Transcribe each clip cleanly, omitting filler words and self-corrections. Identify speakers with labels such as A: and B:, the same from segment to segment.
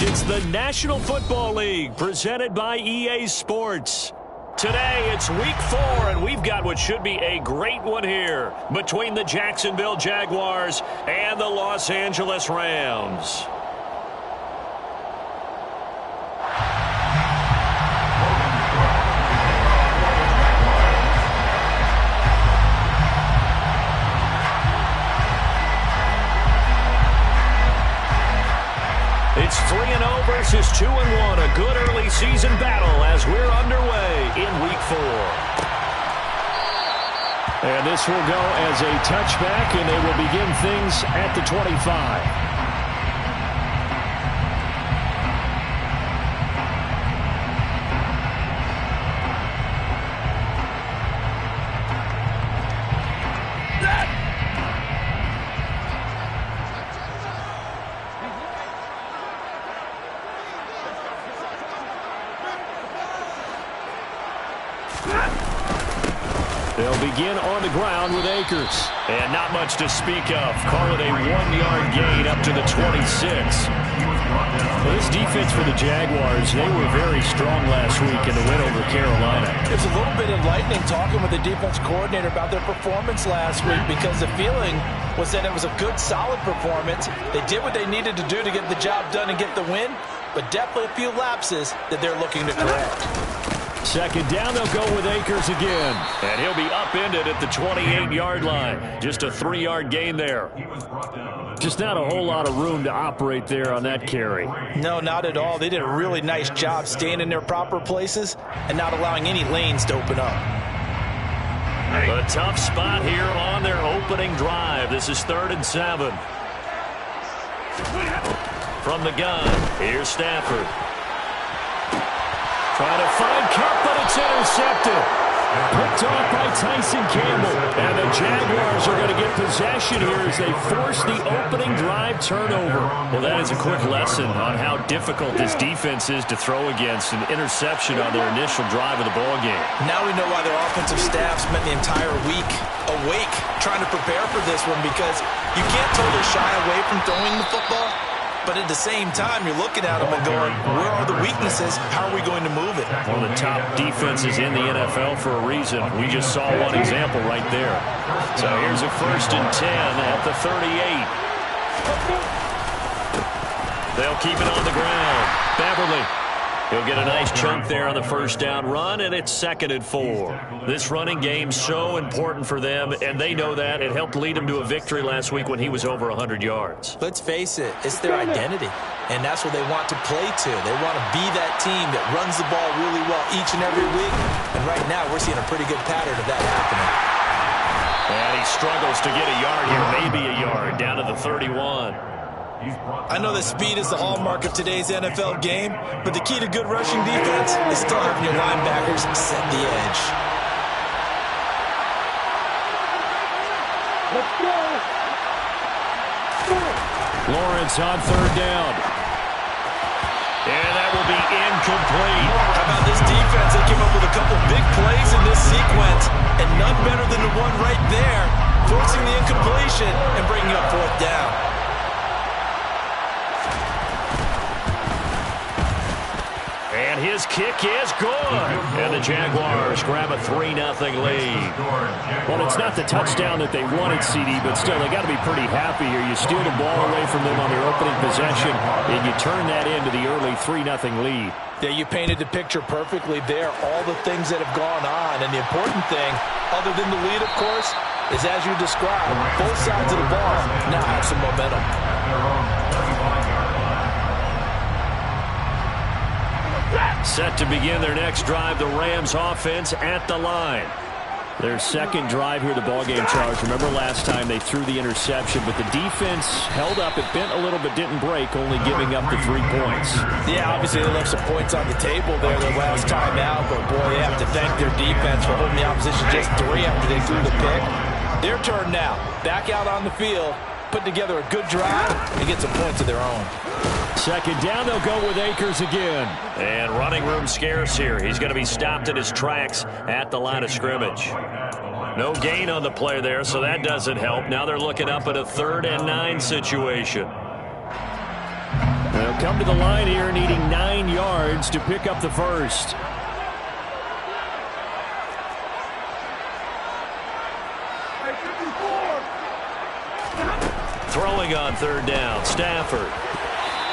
A: It's the National Football League presented by EA Sports. Today, it's week 4, and we've got what should be a great one here between the Jacksonville Jaguars and the Los Angeles Rams. It's 3-0 versus 2-1, a good early season battle as we're underway in week 4. And this will go as a touchback, and they will begin things at the 25. They'll begin on the ground with Akers. And not much to speak of. Call it a 1-yard gain up to the 26. Well, this defense for the Jaguars, they were very strong last week in the win over Carolina.
B: It's a little bit enlightening talking with the defense coordinator about their performance last week, because the feeling was that it was a good, solid performance. They did what they needed to do to get the job done and get the win, but definitely a few lapses that they're looking to correct.
A: Second down, they'll go with Akers again. And he'll be upended at the 28-yard line. Just a 3-yard gain there. Just not a whole lot of room to operate there on that carry.
B: No, not at all. They did a really nice job staying in their proper places and not allowing any lanes to open up.
A: A tough spot here on their opening drive. This is 3rd and 7. From the gun, here's Stafford. Trying to find Kupp, but it's intercepted. Picked off by Tyson Campbell. And the Jaguars are going to get possession here as they force the opening drive turnover. Well, that is a quick lesson on how difficult this defense is to throw against. An interception on their initial drive of the ballgame.
B: Now we know why their offensive staff spent the entire week awake trying to prepare for this one, because you can't totally shy away from throwing the football. But at the same time, you're looking at them and going, where are the weaknesses? How are we going to move it?
A: One of the top defenses in the NFL for a reason. We just saw one example right there. So here's a 1st and 10 at the 38. They'll keep it on the ground. Beverly. He'll get a nice chunk there on the first down run, and it's 2nd and 4. This running game's so important for them, and they know that. It helped lead them to a victory last week when he was over 100 yards.
B: Let's face it, it's their identity, and that's what they want to play to. They want to be that team that runs the ball really well each and every week, and right now we're seeing a pretty good pattern of that happening.
A: And he struggles to get a yard here, maybe a yard, down to the 31.
B: I know that speed is the hallmark of today's NFL game, but the key to good rushing defense is still having your linebackers set the edge.
A: Let's go. Lawrence on 3rd down. And that will be incomplete.
B: How about this defense? They came up with a couple big plays in this sequence, and none better than the one right there, forcing the incompletion and bringing up 4th down.
A: And his kick is good. And the Jaguars grab a 3-0 lead. Well, it's not the touchdown that they wanted, CD, but still, they got to be pretty happy here. You steal the ball away from them on their opening possession, and you turn that into the early 3-0 lead.
B: Yeah, you painted the picture perfectly there, all the things that have gone on. And the important thing, other than the lead, of course, is as you described, both sides of the ball now have some momentum.
A: Set to begin their next drive, the Rams offense at the line. Their second drive here, the ballgame, Charles. Remember last time they threw the interception, but the defense held up. It bent a little but didn't break, only giving up the 3 points.
B: Yeah, obviously they left some points on the table there the last time out, but boy, they have to thank their defense for holding the opposition just 3 after they threw the pick. Their turn now. Back out on the field, put together a good drive, and get some points of their own.
A: Second down, they'll go with Akers again. And running room scarce here. He's going to be stopped in his tracks at the line of scrimmage. No gain on the play there, so that doesn't help. Now they're looking up at a 3rd and 9 situation. They'll come to the line here needing 9 yards to pick up the first. Throwing on third down, Stafford.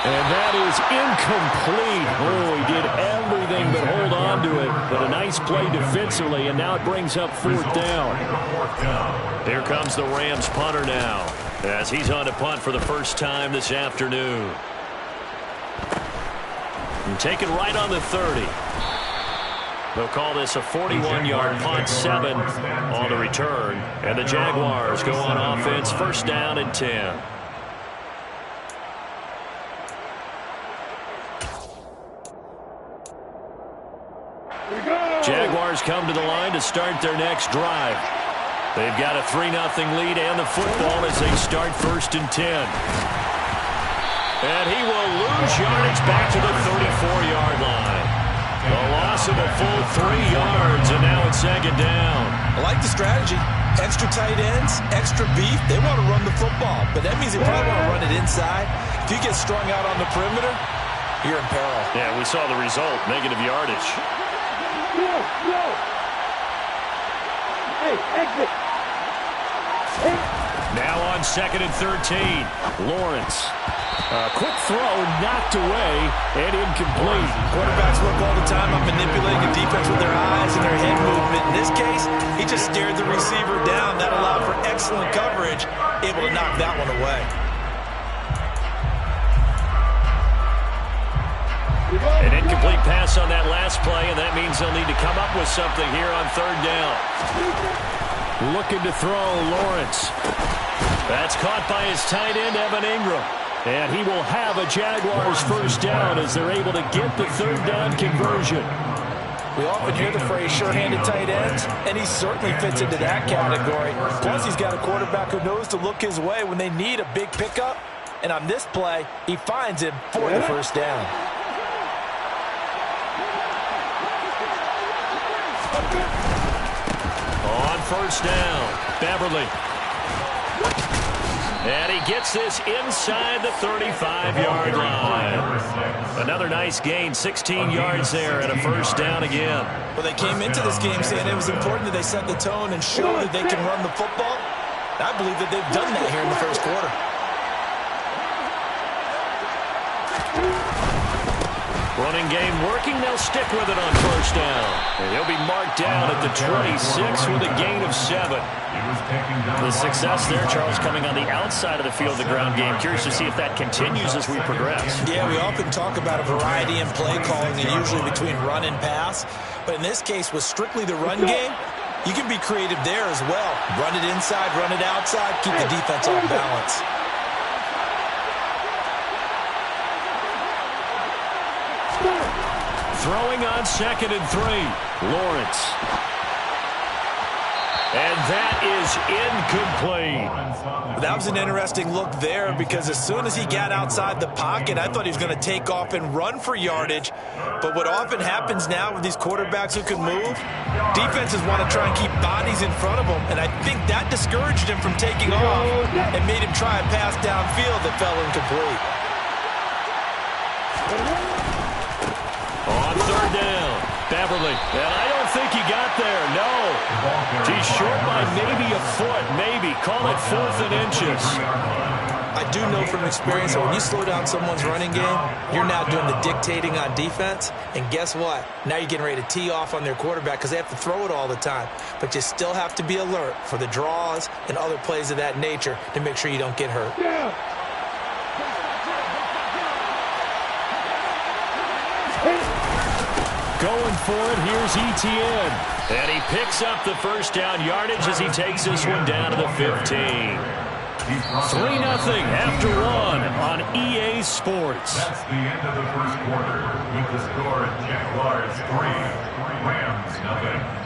A: And that is incomplete. Oh, he did everything but hold on to it. But a nice play defensively, and now it brings up fourth down. Here comes the Rams punter now, as he's on to punt for the first time this afternoon. And taken right on the 30. They'll call this a 41-yard punt, 7 on the return. And the Jaguars go on offense, first down and 10. Jaguars come to the line to start their next drive. They've got a 3-0 lead and the football as they start first and 10. And he will lose yardage back to the 34-yard line. A loss of a full 3 yards, and now it's second down.
B: I like the strategy. Extra tight ends, extra beef. They want to run the football, but that means they probably want to run it inside. If you get strung out on the perimeter, you're in peril.
A: Yeah, we saw the result, negative yardage.
C: Hey, exit.
A: Now on second and 13, Lawrence. Quick throw, knocked away, and incomplete.
B: Quarterbacks work all the time on manipulating the defense with their eyes and their head movement. In this case, he just stared the receiver down. That allowed for excellent coverage, able to knock that one away.
A: An incomplete pass on that last play, and that means they'll need to come up with something here on third down. Looking to throw, Lawrence. That's caught by his tight end, Evan Ingram. And he will have a Jaguars first down as they're able to get the third down conversion.
B: We often hear the phrase sure-handed tight ends, and he certainly fits into that category. Plus, he's got a quarterback who knows to look his way when they need a big pickup. And on this play, he finds him for the first down.
A: On first down, Beverly. And he gets this inside the 35-yard line. Another nice gain, 16 yards there, and a first down again.
B: Well, they came into this game saying it was important that they set the tone and show that they can run the football. I believe that they've done that here in the first quarter.
A: Running game working. They'll stick with it on first down. And he'll be marked down at the 26 with a gain of 7. The success there, Charles, coming on the outside of the field, the ground game. Curious to see if that continues as we progress.
B: Yeah, we often talk about a variety in play calling, and usually between run and pass. But in this case, with strictly the run game, you can be creative there as well. Run it inside, run it outside, keep the defense off balance.
A: Throwing on second and 3, Lawrence. And that is incomplete.
B: That was an interesting look there because as soon as he got outside the pocket, I thought he was going to take off and run for yardage. But what often happens now with these quarterbacks who can move, defenses want to try and keep bodies in front of them. And I think that discouraged him from taking off and made him try a pass downfield that fell incomplete.
A: On third down, Beverly. And I don't think he got there, no. He's short by maybe a foot, maybe. Call it 4th and inches.
B: I do know from experience that when you slow down someone's running game, you're now doing the dictating on defense. And guess what? Now you're getting ready to tee off on their quarterback because they have to throw it all the time. But you still have to be alert for the draws and other plays of that nature to make sure you don't get hurt.
C: Yeah.
A: Going for it, here's Etienne. And he picks up the first down yardage as he takes this one down to the 15. 3-0 after 1 on EA Sports.
D: That's the end of the first quarter. With the score, Jaguars 3, Rams 0.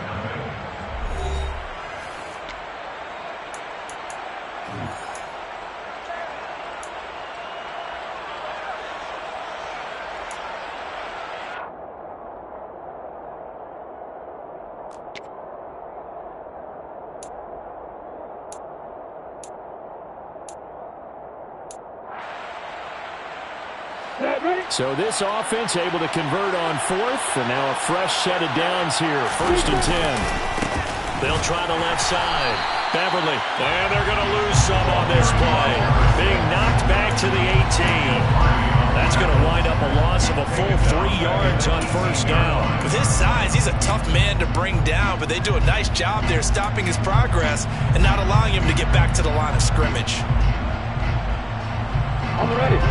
A: So this offense able to convert on fourth, and now a fresh set of downs here. 1st and 10. They'll try the left side. Beverly, and they're going to lose some on this play. Being knocked back to the 18. That's going to wind up a loss of a full 3 yards on 1st down.
B: With his size, he's a tough man to bring down, but they do a nice job there stopping his progress and not allowing him to get back to the line of scrimmage.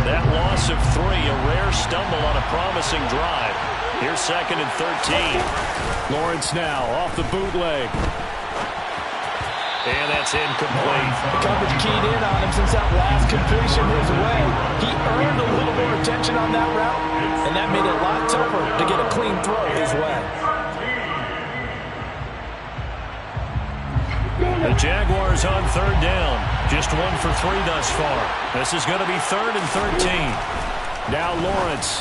A: That loss of 3, a rare stumble on a promising drive. Here's 2nd and 13. Lawrence now off the bootleg. And that's incomplete.
B: The coverage keyed in on him since that last completion his way. He earned a little more attention on that route, and that made it a lot tougher to get a clean throw his way.
A: The Jaguars on 3rd down. Just 1 for 3 thus far. This is going to be 3rd and 13. Now Lawrence.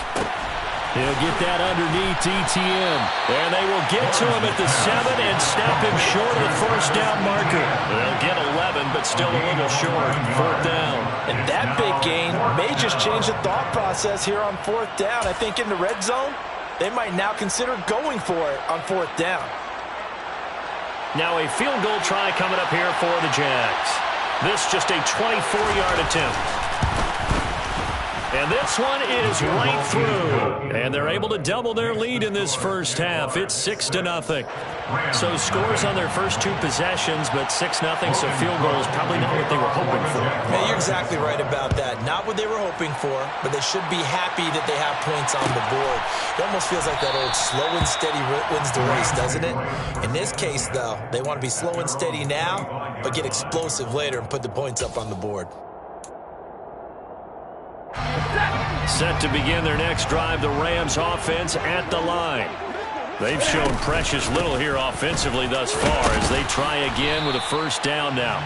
A: He'll get that underneath ETN. And they will get to him at the 7 and snap him short of the 1st down marker. They'll get 11, but still a little short. 4th down.
B: And that big gain may just change the thought process here on 4th down. I think in the red zone, they might now consider going for it on 4th down.
A: Now a field goal try coming up here for the Jags. This just a 24-yard attempt. And this one is right through. And they're able to double their lead in this first half. It's 6-0. So scores on their first 2 possessions, but 6-0, so field goal is probably not what they were hoping for.
B: Man, you're exactly right about that. Not what they were hoping for, but they should be happy that they have points on the board. It almost feels like that old slow and steady wins the race, doesn't it? In this case, though, they want to be slow and steady now, but get explosive later and put the points up on the board.
A: Set to begin their next drive, the Rams offense at the line. They've shown precious little here offensively thus far as they try again with a 1st down now.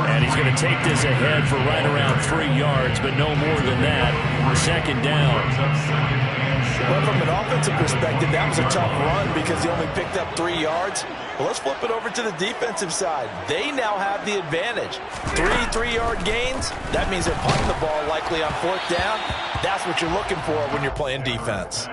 A: And he's going to take this ahead for right around 3 yards, but no more than that. 2nd down.
B: Well, from an offensive perspective, that was a tough run because he only picked up 3 yards. Well, let's flip it over to the defensive side. They now have the advantage. 3 3-yard gains. That means they're punting the ball likely on 4th down. That's what you're looking for when you're playing defense.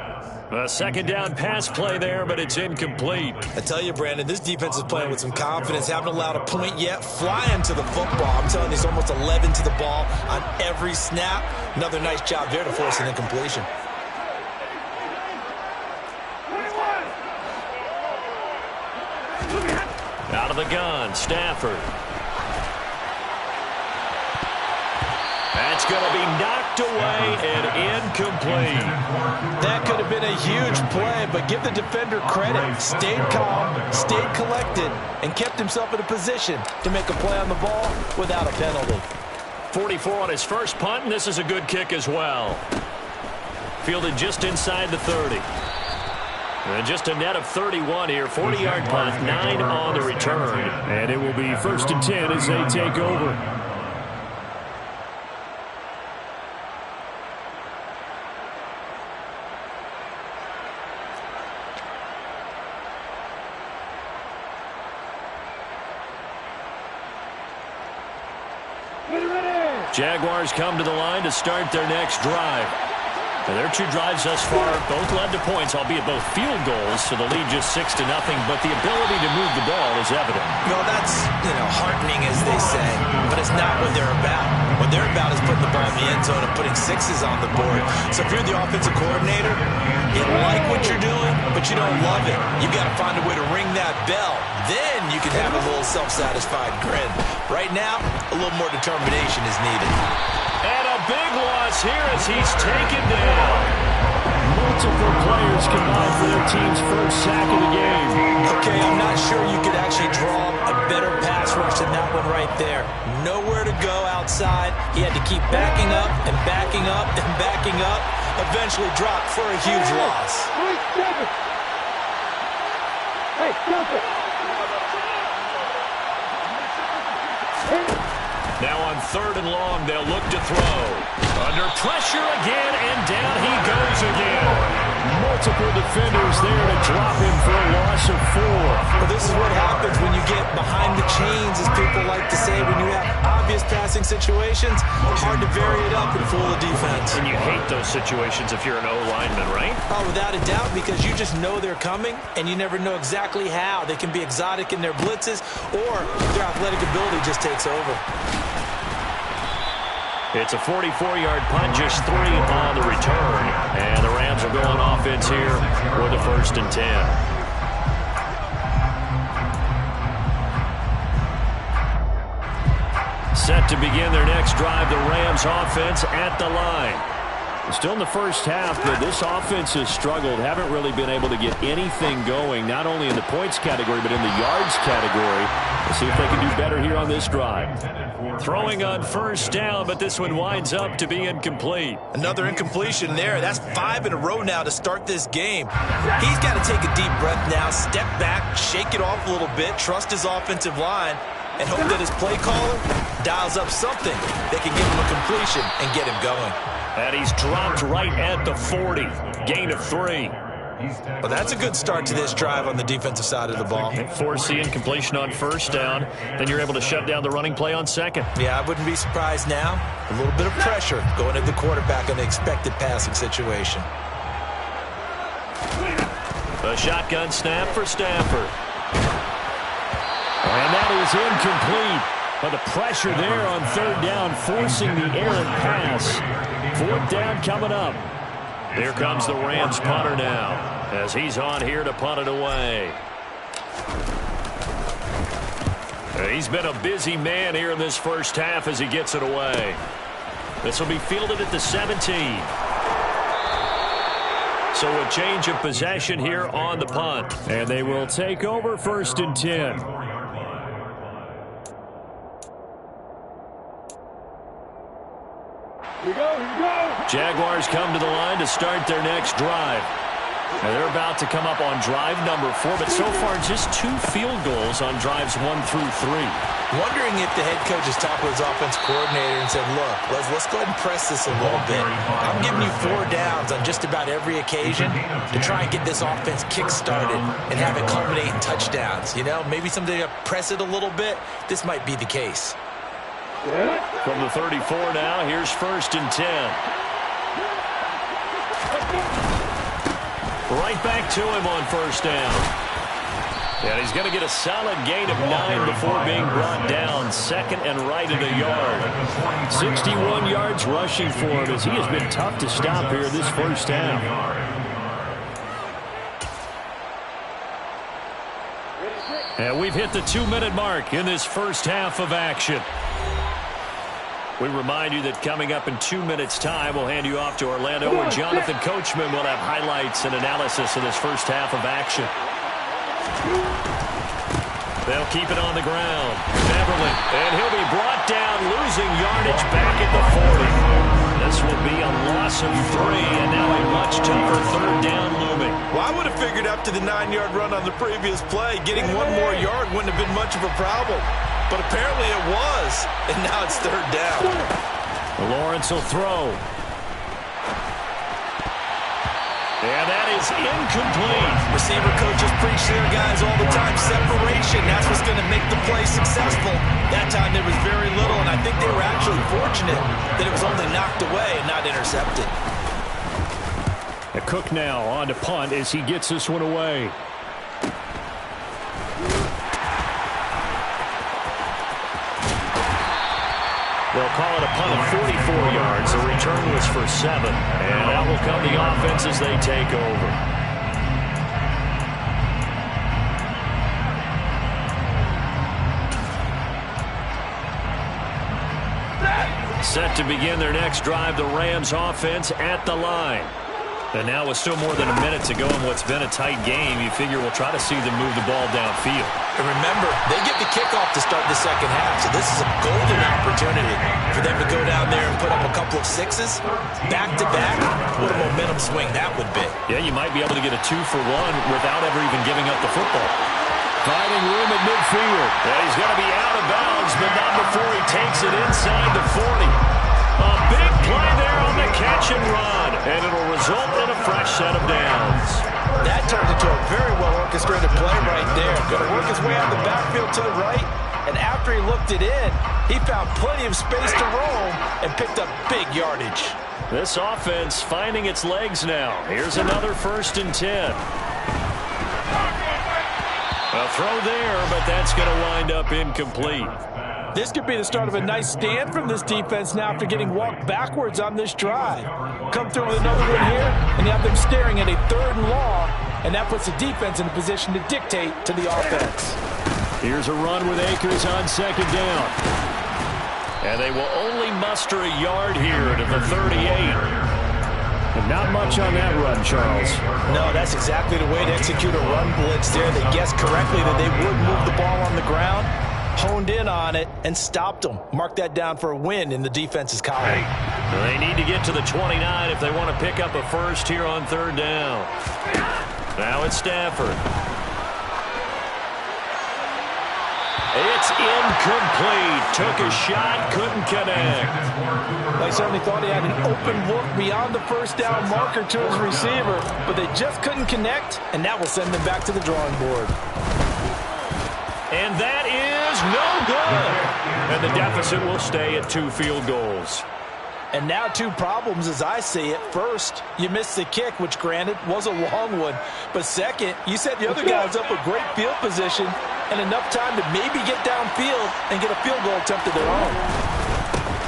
A: A 2nd down pass play there, but it's incomplete.
B: I tell you, Brandon, this defense is playing with some confidence. Haven't allowed a point yet. Flying to the football. I'm telling you, there's almost 11 to the ball on every snap. Another nice job there to force an incompletion.
A: Out of the gun, Stafford. That's going to be knocked away and incomplete.
B: That could have been a huge play, but give the defender credit. Stayed calm, stayed collected, and kept himself in a position to make a play on the ball without a penalty.
A: 44 on his first punt, and this is a good kick as well. Fielded just inside the 30. And just a net of 31 here. 40-yard punt, 9 on the return. And it will be 1st and 10 as they take over. Jaguars come to the line to start their next drive. And their 2 drives thus far both led to points, albeit both field goals, so the lead just 6-0, but the ability to move the ball is evident.
B: Well, that's, heartening, as they say, but it's not what they're about. What they're about is putting the ball in the end zone and putting 6s on the board. So if you're the offensive coordinator, you like what you're doing, but you don't love it. You've got to find a way to ring that bell. Then you can have a little self-satisfied grin. Right now, a little more determination is needed.
A: And a big loss here as he's taken down. Multiple players combined for their team's first sack of the game.
B: Okay, I'm not sure you could actually draw a better pass rush than that one right there. Nowhere to go outside. He had to keep backing up and backing up and backing up. Eventually dropped for a huge loss.
C: Hey, stop it!
A: Now on 3rd and long, they'll look to throw. Under pressure again, and down he goes again. multiple defenders there to drop him for a loss of 4.
B: Well, this is what happens when you get behind the chains, as people like to say. When you have obvious passing situations, hard to vary it up and fool the defense.
A: And you hate those situations if you're an O-lineman, right?
B: Oh, without a doubt, because you just know they're coming, and you never know exactly how. They can be exotic in their blitzes, or their athletic ability just takes over.
A: It's a 44-yard punt, just 3 on the return. And the Rams are going offense here with a 1st and 10. Set to begin their next drive, the Rams offense at the line. Still in the first half, but this offense has struggled. Haven't really been able to get anything going, not only in the points category, but in the yards category. Let's see if they can do better here on this drive. Throwing on 1st down, but this one winds up to be incomplete.
B: Another incompletion there. That's 5 in a row now to start this game. He's got to take a deep breath now, step back, shake it off a little bit, trust his offensive line, and hope that his play caller dials up something that can give him a completion and get him going.
A: And he's dropped right at the 40. Gain of 3.
B: Well, that's a good start to this drive on the defensive side of the ball.
A: Force the incompletion on 1st down. Then you're able to shut down the running play on 2nd.
B: Yeah, I wouldn't be surprised now. A little bit of pressure going at the quarterback on the expected passing situation.
A: A shotgun snap for Stafford. And that is incomplete. But the pressure there on 3rd down, forcing the errant pass. 4th down coming up. Here comes the Rams punter now, as he's on here to punt it away. He's been a busy man here in this first half as he gets it away. This will be fielded at the 17. So a change of possession here on the punt. And they will take over 1st and 10.
C: Here we go.
A: Jaguars come to the line to start their next drive. Now they're about to come up on drive number 4, but so far just 2 field goals on drives 1 through 3.
B: Wondering if the head coach has talked with his offense coordinator and said, look, let's go ahead and press this a little bit. I'm giving you 4 downs on just about every occasion to try and get this offense kick-started and have it culminate in touchdowns. You know, maybe someday to press it a little bit. This might be the case.
A: From the 34 now, here's 1st and 10. Right back to him on 1st down. And he's going to get a solid gain of 9 before being brought down. 2nd and right at a yard. 61 yards rushing for him as he has been tough to stop here this first half. And we've hit the 2-minute mark in this first half of action. We remind you that coming up in 2 minutes' time, we'll hand you off to Orlando, where Jonathan Coachman will have highlights and analysis of this first half of action. They'll keep it on the ground. Beverly, and he'll be brought down, losing yardage back at the 40. This will be a loss of 3, and now a much tougher 3rd down looming.
B: Well, I would have figured after the 9-yard run on the previous play, getting 1 more yard wouldn't have been much of a problem. But apparently it was, and now it's 3rd down.
A: Lawrence will throw. And that is incomplete.
B: Receiver coaches preach to their guys all the time. Separation, that's what's going to make the play successful. That time there was very little, and I think they were actually fortunate that it was only knocked away and not intercepted.
A: Cook now on to punt as he gets this one away. They'll call it a punt of 44 yards. The return was for 7. And out will come the offense as they take over. Set to begin their next drive, the Rams offense at the line. And now with still more than a minute to go in what's been a tight game, you figure we'll try to see them move the ball downfield.
B: And remember, they get the kickoff to start the second half, so this is a golden opportunity for them to go down there and put up a couple of 6s, back-to-back. What a momentum swing that would be.
A: Yeah, you might be able to get a 2-for-1 without ever even giving up the football. Finding room at midfield. Yeah, he's going to be out of bounds, but not before he takes it inside the 40. A big play there on the catch and run, and it'll result in a fresh set of downs.
B: way out of the backfield to the right, and after he looked it in, he found plenty of space to roam and picked up big yardage.
A: This offense finding its legs now. Here's another 1st and 10. A throw there, but that's going to wind up incomplete.
B: This could be the start of a nice stand from this defense now after getting walked backwards on this drive. Come through with another one here, and you have them staring at a 3rd and long, and that puts the defense in a position to dictate to the offense.
A: Here's a run with Akers on 2nd down. And they will only muster a yard here to the 38. And not much on that run, Charles.
B: No, that's exactly the way to execute a run blitz there. They guessed correctly that they would move the ball on the ground, honed in on it, and stopped them. Mark that down for a win in the defense's column.
A: They need to get to the 29 if they want to pick up a first here on 3rd down. Now it's Stafford. It's incomplete. Took a shot, couldn't connect.
B: They certainly thought he had an open look beyond the 1st down marker to his receiver, but they just couldn't connect, and that will send them back to the drawing board.
A: And that is no good. And the deficit will stay at 2 field goals.
B: And now 2 problems as I see it. First, you missed the kick, which granted was a long one. But second, you set the other guys up a great field position and enough time to maybe get downfield and get a field goal attempt of their own.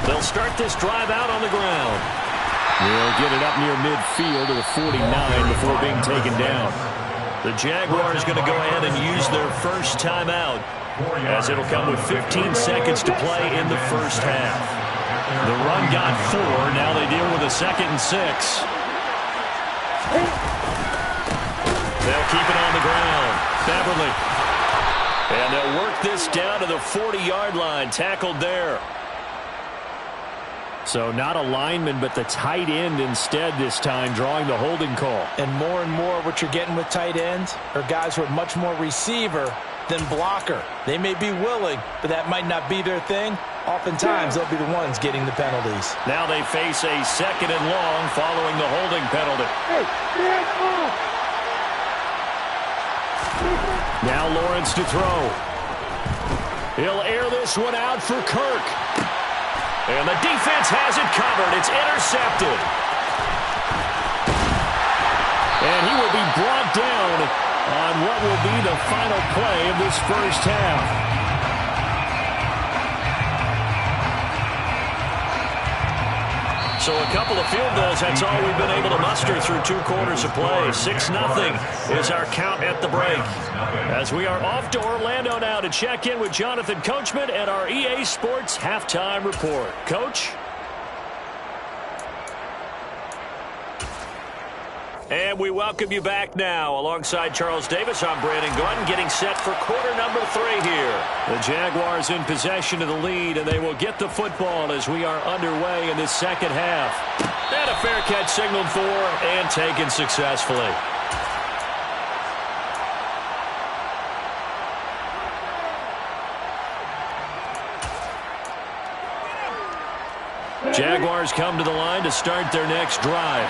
A: They'll start this drive out on the ground. They'll get it up near midfield to the 49 before being taken down. The Jaguars going to go ahead and use their first timeout, as it'll come with 15 seconds to play in the 1st half. The run got 4. Now they deal with a 2nd and 6. They'll keep it on the ground. Beverly. And they'll work this down to the 40-yard line. Tackled there. So not a lineman, but the tight end instead this time, drawing the holding call.
B: And more what you're getting with tight ends are guys who are much more receiver than blocker. They may be willing, but that might not be their thing. Oftentimes, they'll be the ones getting the penalties.
A: Now they face a 2nd and long following the holding penalty. Now Lawrence to throw. He'll air this one out for Kirk. And the defense has it covered. It's intercepted. And he will be brought down on what will be the final play of this 1st half. So a couple of field goals, that's all we've been able to muster through 2 quarters of play. 6-0 is our count at the break. As we are off to Orlando now to check in with Jonathan Coachman and our EA Sports Halftime Report. Coach? And we welcome you back now. Alongside Charles Davis, I'm Brandon Gaudin, getting set for quarter number 3 here. The Jaguars in possession of the lead, and they will get the football as we are underway in this 2nd half. And a fair catch signaled for and taken successfully. Jaguars come to the line to start their next drive.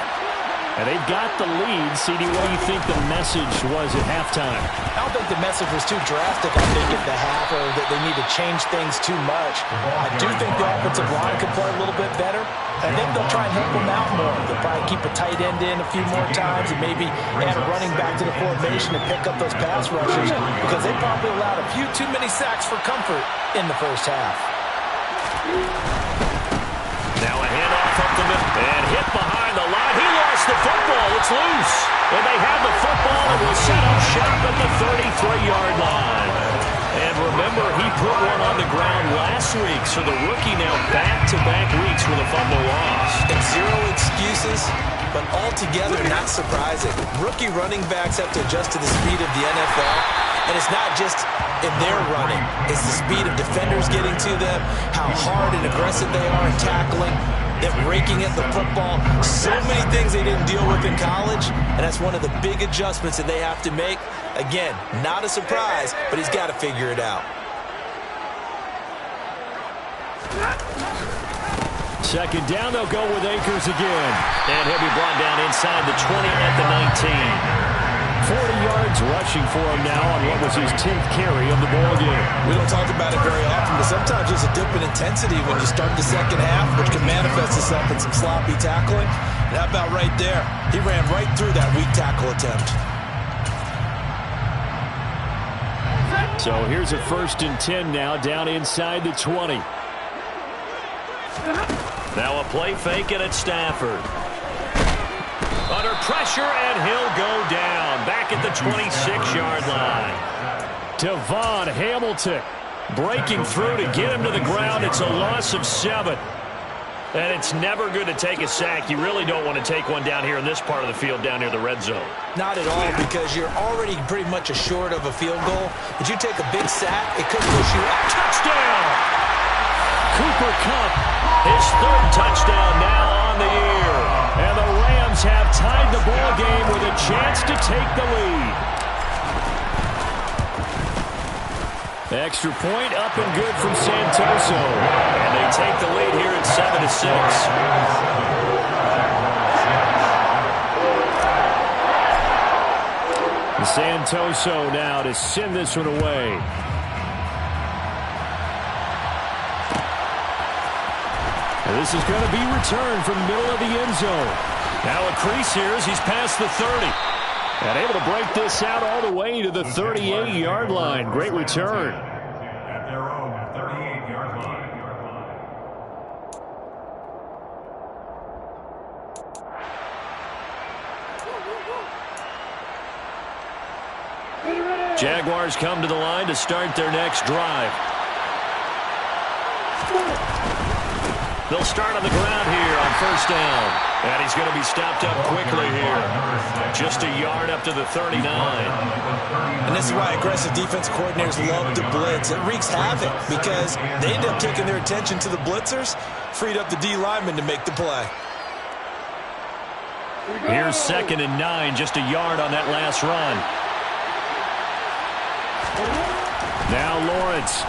A: And they've got the lead. CD, what do you think the message was at halftime?
B: I don't think the message was too drastic, I think, at the half, or that they need to change things too much. I do think the offensive line could play a little bit better. I think they'll try and help them out more. They'll probably keep a tight end in a few more times and maybe add a running back to the formation and pick up those pass rushers, because they probably allowed a few too many sacks for comfort in the 1st half.
A: Now a handoff up the middle and hit behind the line. He lost the football. It's loose. And they have the football and will set up shop at the 33-yard line. And remember, he put one on the ground last week, so the rookie now back-to-back weeks with a fumble loss.
B: And 0 excuses, but altogether not surprising. Rookie running backs have to adjust to the speed of the NFL, and it's not just in their running. It's the speed of defenders getting to them, how hard and aggressive they are in tackling, them raking at the football. So many things they didn't deal with in college, and that's one of the big adjustments that they have to make. Again, not a surprise, but he's got to figure it out.
A: 2nd down, they'll go with Akers again. And he'll be brought down inside the 20 at the 19. 40 yards rushing for him now on what was his 10th carry of the ball game.
B: We don't talk about it very often, but sometimes there's a dip in intensity when you start the second half, which can manifest itself in some sloppy tackling. And how about right there? He ran right through that weak tackle attempt.
A: So here's a 1st and 10 now, down inside the 20. Now a play fake and it's Stafford. Under pressure, and he'll go down. Back at the 26-yard line. Devon Hamilton breaking through to get him to the ground. It's a loss of 7. And it's never good to take a sack. You really don't want to take one down here in this part of the field down near the red zone.
B: Not at all, because you're already pretty much assured of a field goal. But you take a big sack, it could push you out.
A: Touchdown! Cooper Kupp, his 3rd touchdown now on the year. And the Rams have tied the ball game with a chance to take the lead. Extra point up and good from Santoso. And they take the lead here at 7-6. Santoso now to send this one away. And this is going to be returned from the middle of the end zone. Now a crease here as he's past the 30. And able to break this out all the way to the 38-yard line. Great return.
D: At their own 38-yard line.
A: Jaguars come to the line to start their next drive. They'll start on the ground here on 1st down. And he's going to be stopped up quickly here. Just a yard up to the 39.
B: And this is why aggressive defense coordinators love to blitz. It wreaks havoc because they end up taking their attention to the blitzers, freed up the D lineman to make the play.
A: Here's 2nd and 9, just a yard on that last run. Now Lawrence.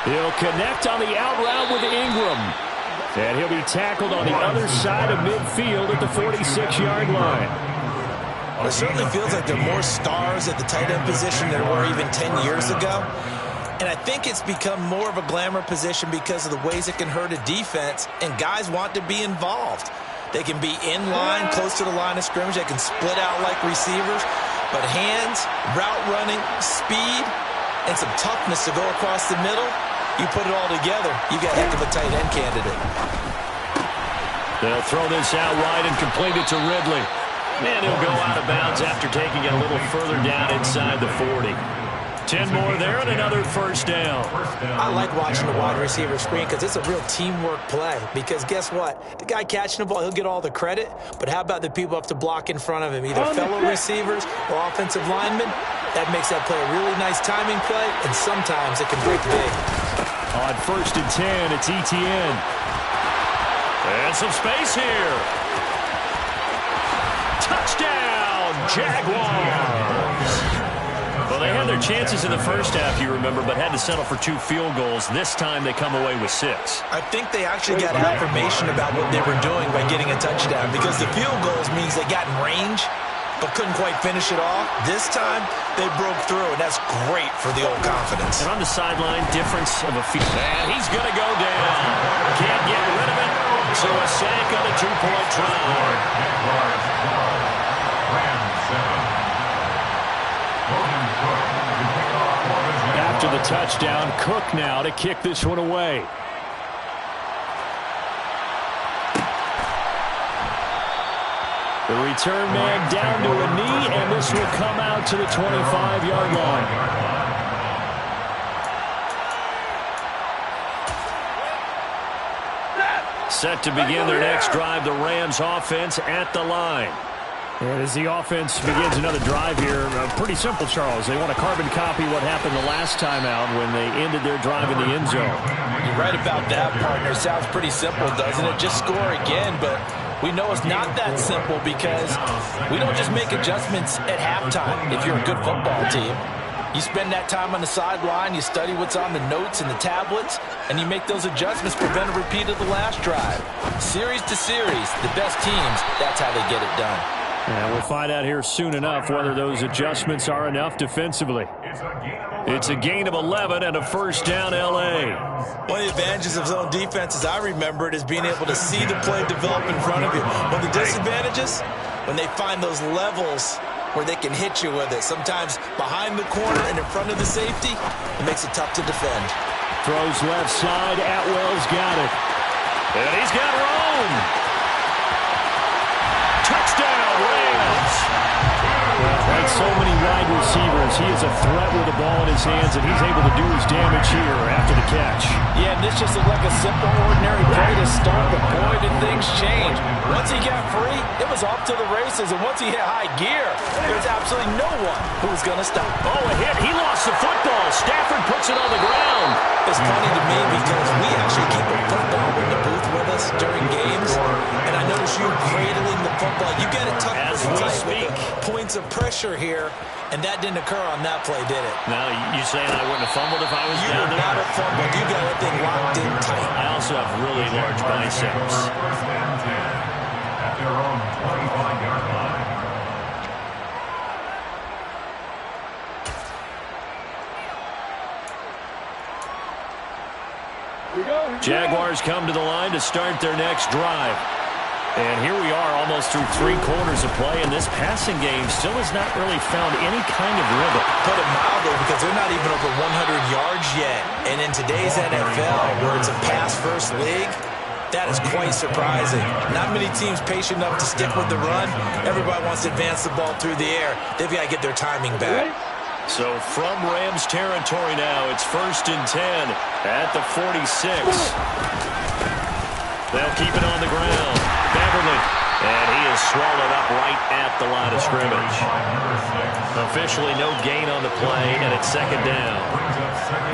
A: He'll connect on the out route with Ingram. And he'll be tackled on the other side of midfield at the 46-yard line.
B: It certainly feels like there are more stars at the tight end position than there were even 10 years ago. And I think it's become more of a glamour position because of the ways it can hurt a defense, and guys want to be involved. They can be in line, close to the line of scrimmage. They can split out like receivers. But hands, route running, speed, and some toughness to go across the middle, you put it all together, you got a heck of a tight end candidate.
A: They'll throw this out wide and complete it to Ridley. And he'll go out of bounds after taking it a little further down inside the 40. 10 more there and another 1st down.
B: I like watching the wide receiver screen because it's a real teamwork play. Because guess what? The guy catching the ball, he'll get all the credit. But how about the people up to block in front of him, either fellow receivers or offensive linemen? That makes that play a really nice timing play, and sometimes it can break big.
A: On 1st and 10, it's Etienne. And some space here. Touchdown, Jaguars! Well, they had their chances in the first half, you remember, but had to settle for 2 field goals. This time they come away with 6.
B: I think they actually got affirmation about what they were doing by getting a touchdown, because the field goals means they got in range but couldn't quite finish it off. This time they broke through, and that's great for the old confidence.
A: And on the sideline, difference of a feet. And he's going to go down. Can't get rid of it. So a sack on a 2-point try. After the touchdown, Cook now to kick this one away. The return man down to a knee, and this will come out to the 25-yard line. Set to begin their next drive, the Rams offense at the line. And as the offense begins another drive here, pretty simple, Charles. They want to carbon copy what happened the last time out when they ended their drive in the end zone.
B: You're right about that, partner. Sounds pretty simple, doesn't it? Just score again, but we know it's not that simple because we don't just make adjustments at halftime if you're a good football team. You spend that time on the sideline, you study what's on the notes and the tablets, and you make those adjustments to prevent a repeat of the last drive. Series to series, the best teams, that's how they get it done.
A: And we'll find out here soon enough whether those adjustments are enough defensively. It's a gain of 11 and a first down, L.A.
B: One of the advantages of zone defense, as I remember it, is being able to see the play develop in front of you. One of the disadvantages, when they find those levels where they can hit you with it. Sometimes behind the corner and in front of the safety, it makes it tough to defend.
A: Throws left side. Atwell's got it. And he's got room. Touchdown, Rams. Like so many wide receivers, he is a threat with the ball in his hands, and he's able to do his damage here after the catch.
B: Yeah, and this just looked like a simple, ordinary play to start, but boy, did things change. Once he got free, it was off to the races, and once he hit high gear, there's absolutely no one who was going to stop.
A: Oh, a hit. He lost the football. Stafford puts it on the ground.
B: It's funny to me because we actually keep a football in the booth with us during games, and I notice you cradling the football. You get it tucked
A: as we speak.
B: Points of pressure here, and that didn't occur on that play, did it?
A: No, you saying I wouldn't have fumbled if I was down there?
B: You would not have fumbled. You got that thing locked in tight.
A: I also have really large biceps.
D: First and 10 at their own 25-yard line.
A: Jaguars come to the line to start their next drive. And here we are almost through 3 quarters of play, and this passing game still has not really found any kind of rhythm.
B: Put it mildly, because they're not even over 100 yards yet. And in today's NFL, where it's a pass-first league, that is quite surprising. Not many teams patient enough to stick with the run. Everybody wants to advance the ball through the air. They've got to get their timing back.
A: So from Rams territory now, it's 1st and 10 at the 46. They'll keep it on the ground. Beverly, and he is swallowed up right at the line of scrimmage. Officially no gain on the play, and it's 2nd down.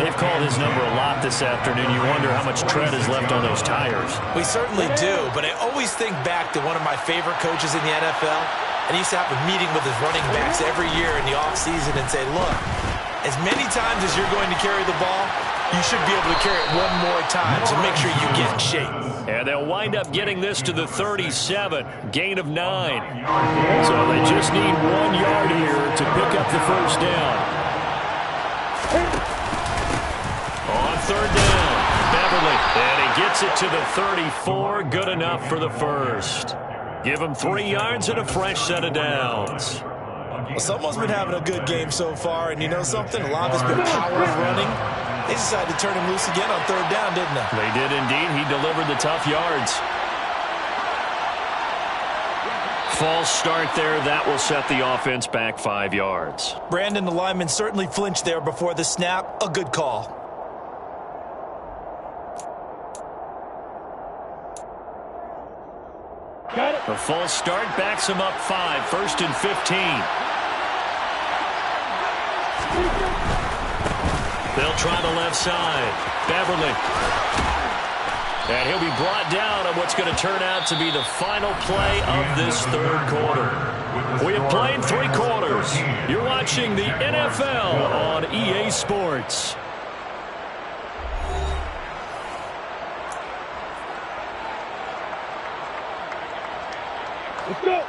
A: They've called his number a lot this afternoon. You wonder how much tread is left on those tires.
B: We certainly do, but I always think back to one of my favorite coaches in the NFL, and he used to have a meeting with his running backs every year in the offseason and say, look, as many times as you're going to carry the ball, you should be able to carry it one more time, so make sure you get in shape.
A: And they'll wind up getting this to the 37, gain of 9. So they just need 1 yard here to pick up the first down. On 3rd down, Beverly, and he gets it to the 34, good enough for the first. Give him 3 yards and a fresh set of downs.
B: Well, someone's been having a good game so far, and you know something? A lot of it's been power running. They decided to turn him loose again on 3rd down, didn't they?
A: They did indeed. He delivered the tough yards. False start there. That will set the offense back 5 yards.
B: Brandon, the lineman, certainly flinched there before the snap. A good call.
C: Got it.
A: A false start backs him up 5, 1st and 15. They'll try the left side. Beverly. And he'll be brought down on what's going to turn out to be the final play of this 3rd quarter. We have played 3 quarters. You're watching the NFL on EA Sports.
C: Let's go.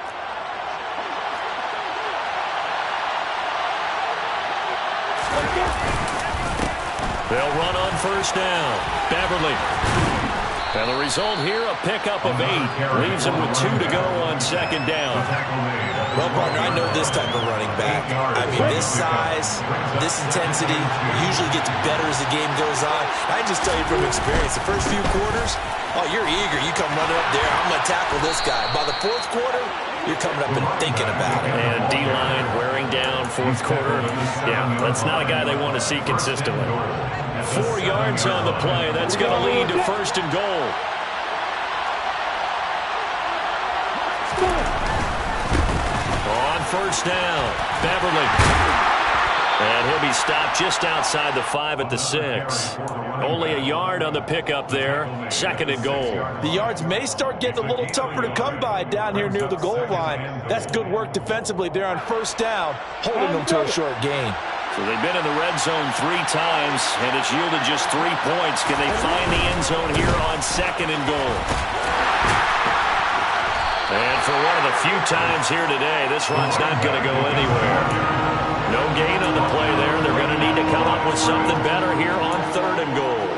A: They'll run on 1st down. Beverly. And the result here, a pickup of 8. Leaves him with 2 to go on 2nd down.
B: Well, partner, I know this type of running back. I mean, this size, this intensity usually gets better as the game goes on. I just tell you from experience, the first few quarters, oh, you're eager. You come running up there. I'm going to tackle this guy. By the 4th quarter, you're coming up and thinking about it.
A: And D-line wearing down 4th quarter. Yeah, that's not a guy they want to see consistently. 4 yards on the play. That's going to lead to 1st and goal. On 1st down, Beverly. And he'll be stopped just outside the 5 at the 6. Only a yard on the pickup there. 2nd and goal.
B: The yards may start getting a little tougher to come by down here near the goal line. That's good work defensively there on 1st down, holding them to a short gain.
A: So they've been in the red zone 3 times, and it's yielded just 3 points. Can they find the end zone here on 2nd and goal? And for one of the few times here today, this run's not going to go anywhere. No gain on the play there. They're going to need to come up with something better here on 3rd and goal.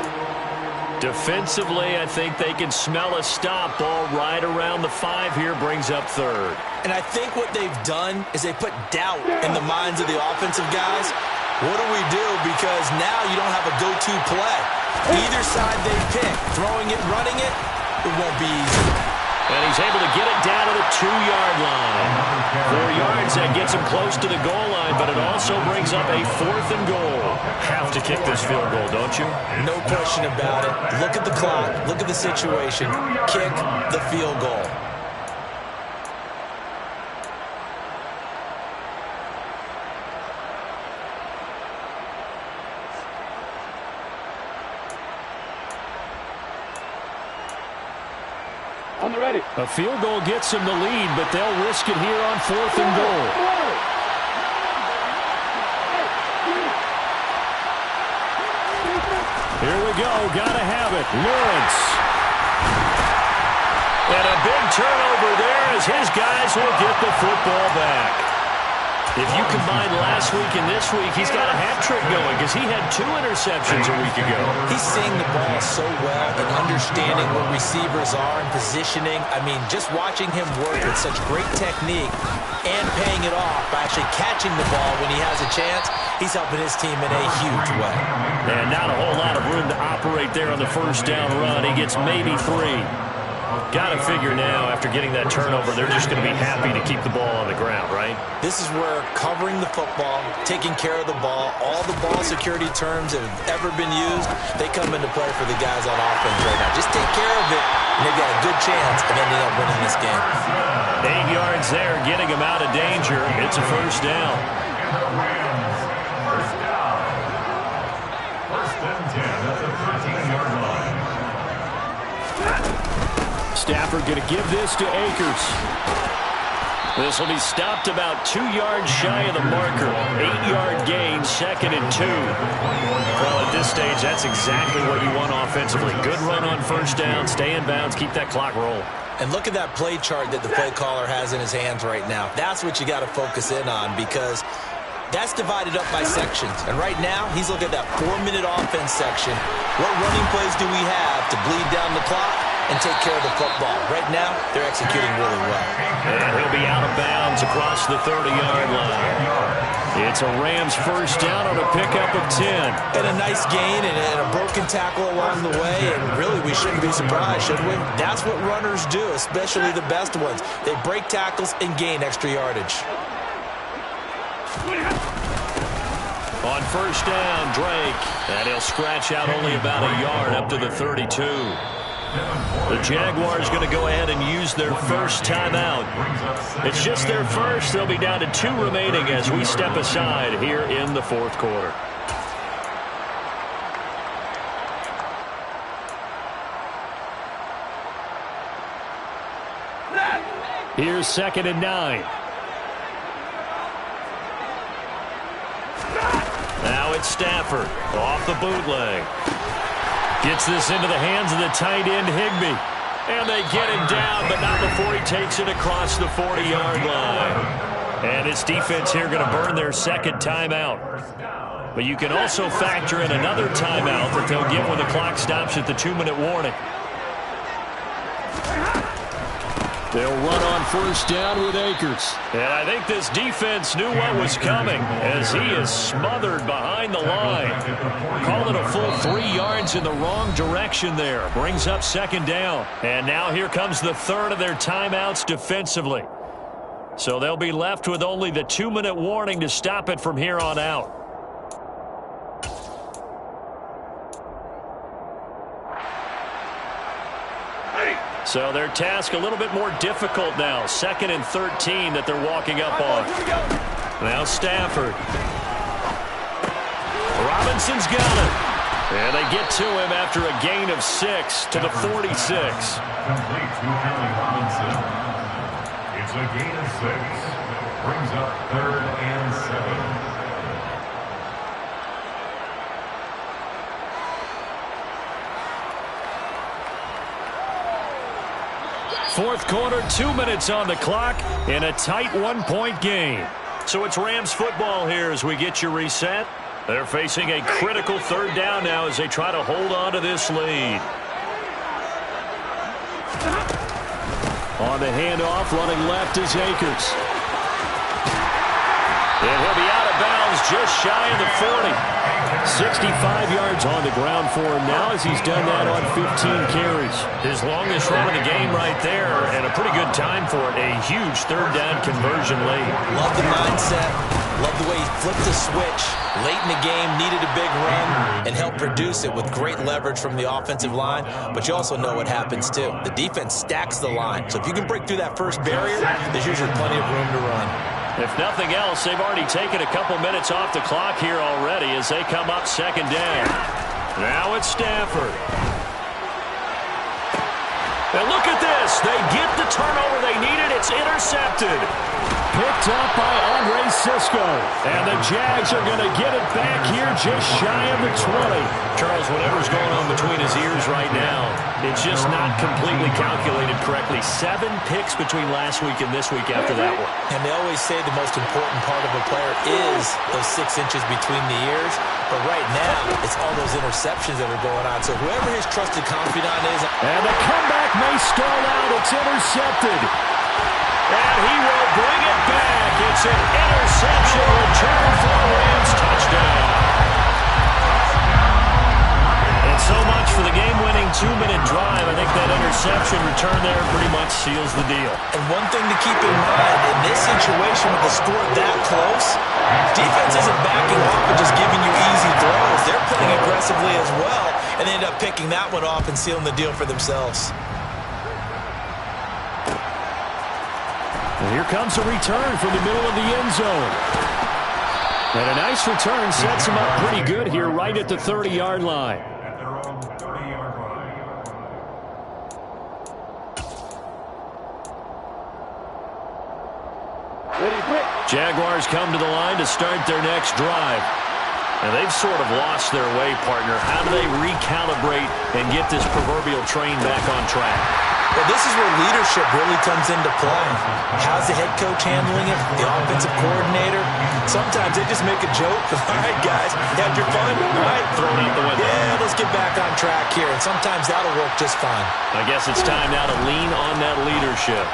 A: Defensively, I think they can smell a stop. Ball right around the 5 here, brings up 3rd.
B: And I think what they've done is they put doubt in the minds of the offensive guys. What do we do? Because now you don't have a go-to play. Either side they pick, throwing it, running it, it won't be easy.
A: And he's able to get it down to the 2-yard line. 4 yards, that gets him close to the goal line, but it also brings up a 4th and goal. Have to kick this field goal, don't you?
B: No question about it. Look at the clock. Look at the situation. Kick the field goal.
C: On the ready.
A: A field goal gets them the lead, but they'll risk it here on 4th and goal. Here we go. Gotta have it. Lawrence. And a big turnover there as his guys will get the football back. If you combine last week and this week, he's got a hat trick going because he had 2 interceptions a week ago.
B: He's seeing the ball so well and understanding where receivers are and positioning. I mean, just watching him work with such great technique and paying it off by actually catching the ball when he has a chance, he's helping his team in a huge way.
A: And not a whole lot of room to operate there on the first down run. He gets maybe 3. Got to figure now, after getting that turnover, they're just going to be happy to keep the ball on the ground, right?
B: This is where covering the football, taking care of the ball, all the ball security terms that have ever been used, they come into play for the guys on offense right now. Just take care of it, and they've got a good chance of ending up winning this game.
A: 8 yards there, getting them out of danger. It's a first down.
D: First and 10 at the 13-yard line.
A: Stafford going to give this to Akers. This will be stopped about 2 yards shy of the marker. 8-yard gain, 2nd and 2. Well, at this stage, that's exactly what you want offensively. Good run on first down, stay in bounds, keep that clock rolling.
B: And look at that play chart that the play caller has in his hands right now. That's what you got to focus in on because that's divided up by sections. And right now, he's looking at that 4-minute offense section. What running plays do we have to bleed down the clock and take care of the football? Right now, they're executing really well.
A: And he'll be out of bounds across the 30-yard line. It's a Rams first down on a pickup of 10.
B: And a nice gain and a broken tackle along the way. And really, we shouldn't be surprised, should we? That's what runners do, especially the best ones. They break tackles and gain extra yardage.
A: On first down, Drake. And he'll scratch out only about a yard up to the 32. The Jaguars going to go ahead and use their first timeout. It's just their first. They'll be down to 2 remaining as we step aside here in the 4th quarter. Here's 2nd and 9. Now it's Stafford off the bootleg. Gets this into the hands of the tight end, Higbee. And they get him down, but not before he takes it across the 40-yard line. And it's defense here going to burn their 2nd timeout. But you can also factor in another timeout that they'll get when the clock stops at the 2-minute warning. They'll run on first down with Akers. And I think this defense knew what was coming as he is smothered behind the line. Call it a full 3 yards in the wrong direction there. Brings up 2nd down. And now here comes the 3rd of their timeouts defensively. So they'll be left with only the 2-minute warning to stop it from here on out. So their task a little bit more difficult now. 2nd and 13 that they're walking up on. Now Stafford. Robinson's got it. And they get to him after a gain of 6 to the 46.
D: Complete to Allen Robinson. It's a gain of 6. Brings up 3rd and 7.
A: Fourth quarter, 2 minutes on the clock in a tight one-point game. So it's Rams football here as we get you reset. They're facing a critical third down now as they try to hold on to this lead. On the handoff, running left is Akers. And he'll be out of bounds just shy of the 40. 65 yards on the ground for him now as he's done that on 15 carries. His longest run of the game right there, and a pretty good time for it. A huge third down conversion late.
B: Love the mindset. Love the way he flipped the switch. Late in the game, needed a big run, and helped produce it with great leverage from the offensive line. But you also know what happens, too. The defense stacks the line. So if you can break through that first barrier, there's usually plenty of room to run.
A: If nothing else, they've already taken a couple minutes off the clock here already as they come up second down. Now it's Stafford. And look at this. They get the turnover they needed. It's intercepted. Picked up by Andre Cisco. And the Jags are going to get it back here just shy of the 20. Charles, whatever's going on between his ears right now, it's just not completely calculated correctly. 7 picks between last week and this week after that one.
B: And they always say the most important part of a player is those 6 inches between the ears. But right now, it's all those interceptions that are going on. So whoever his trusted confidant is.
A: And the comeback may stall out. It's intercepted. And he will bring it back. It's an interception return for the Rams touchdown. And so much for the game-winning 2-minute drive. I think that interception return there pretty much seals the deal.
B: And one thing to keep in mind, in this situation with the score that close, defense isn't backing up and just giving you easy throws. They're playing aggressively as well, and they end up picking that one off and sealing the deal for themselves.
A: And here comes a return from the middle of the end zone. And a nice return sets him up pretty good here right at the 30-yard line.
D: At their own 30-yard line.
A: Jaguars come to the line to start their next drive. And they've sort of lost their way, partner. How do they recalibrate and get this proverbial train back on track?
B: Well, this is where leadership really comes into play. How's the head coach handling it? The offensive coordinator? Sometimes they just make a joke. All right, guys, you had your fun? All right.
A: Throw it out the window.
B: Yeah, let's get back on track here. And sometimes that'll work just fine.
A: I guess it's time now to lean on that leadership.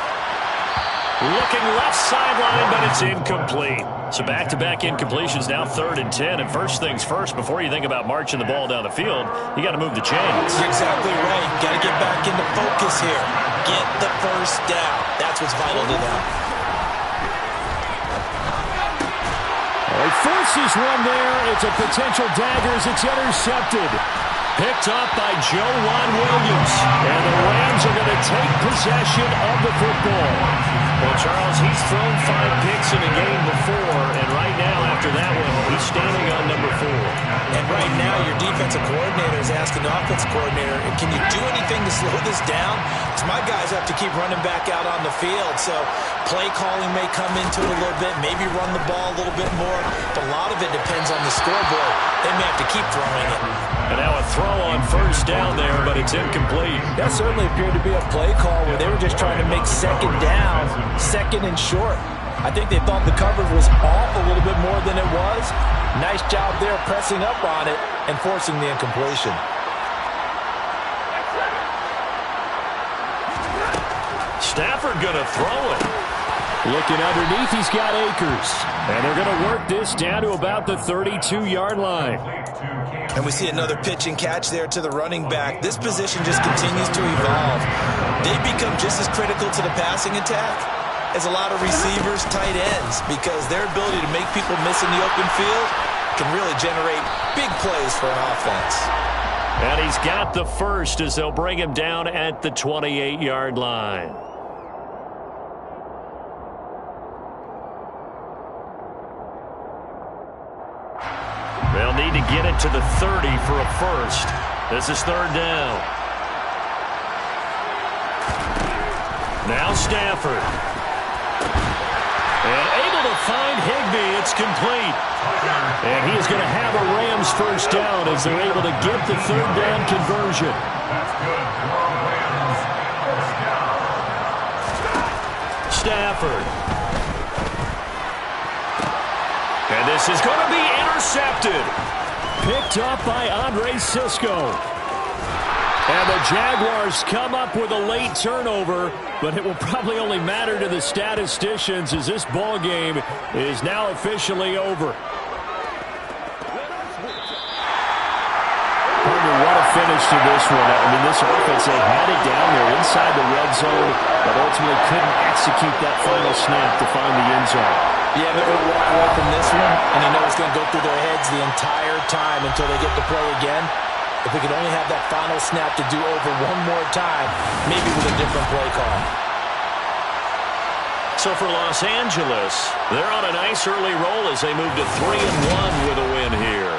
A: Looking left sideline, but it's incomplete. So back-to-back incompletions, now 3rd and 10. And first things first, before you think about marching the ball down the field, you got to move the chains.
B: You're exactly right. Got to get back into focus here. Get the first down. That's what's vital to them.
A: He forces one there. It's a potential dagger as it's intercepted. Picked up by Joejuan Williams. And the Rams are going to take possession of the football. Well, Charles, he's thrown 5 picks in a game before, and right now, after that one, he's standing on number 4.
B: And right now, your defensive coordinator is asking the offensive coordinator, can you do anything to slow this down? Because my guys have to keep running back out on the field, so play calling may come into it a little bit, maybe run the ball a little bit more, but a lot of it depends on the scoreboard. They may have to keep throwing it.
A: And now a throw on first down there, but it's incomplete.
B: That certainly appeared to be a play call where they were just trying to make second down, second and short. I think they thought the coverage was off a little bit more than it was. Nice job there pressing up on it and forcing the incompletion.
A: Stafford going to throw it. Looking underneath, he's got Akers. And they're going to work this down to about the 32-yard line.
B: And we see another pitch and catch there to the running back. This position just continues to evolve. They become just as critical to the passing attack as a lot of receivers, tight ends, because their ability to make people miss in the open field can really generate big plays for an offense.
A: And he's got the first as they'll bring him down at the 28-yard line. They'll need to get it to the 30 for a first. This is 3rd down. Now Stafford. And able to find Higbee. It's complete. And he is going to have a Rams first down as they're able to get the 3rd down conversion.
D: That's good for Rams. First down.
A: Stafford. And this is going to be intercepted. Picked up by Andre Cisco. And the Jaguars come up with a late turnover, but it will probably only matter to the statisticians as this ball game is now officially over. Partner, what a finish to this one. I mean, this offense, they had it down there inside the red zone, but ultimately couldn't execute that final snap to find the end zone.
B: Yeah, they're going to walk away from this one, and you know it's going to go through their heads the entire time until they get to play again. If we could only have that final snap to do over one more time, maybe with a different play call.
A: So for Los Angeles, they're on a nice early roll as they move to 3-1 with a win here.